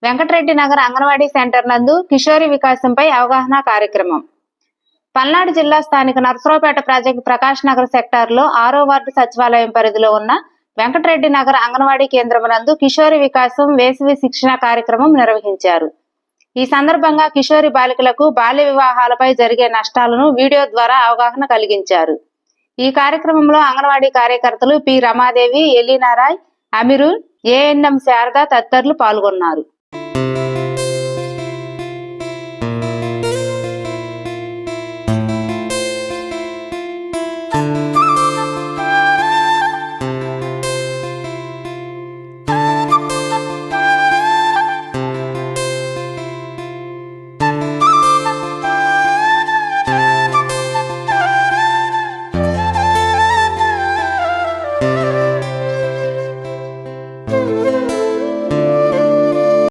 Venkatareddy Nagar anganwadi centre నందు కిషోరి వికాసంపై అవగాహన కార్యక్రమం. పల్నాడు జిల్లా స్థానిక నర్సరావుపేట ప్రాజెక్టు ప్రకాష్ నగర్ సెక్టార్లో 6వ వార్డు సచివాలయం పరిధిలో ఉన్న వెంకటరెడ్డి నగర్ అంగన్వాడీ కేంద్రం నందు కిషోరి వికాసం వేసవి శిక్షణ కార్యక్రమం నిర్వహించారు. ఈ సందర్భంగా కిషోరి బాలికలకు బాల్య వివాహాలపై జరిగే నష్టాలను వీడియో ద్వారా అవగాహన కలిగించారు. ఈ కార్యక్రమంలో అంగన్వాడీ కార్యకర్తలు పి రమాదేవి, ఎలీనారాయ్, అమిరుల్, ఏఎన్ఎం శారద తదితరులు పాల్గొన్నారు.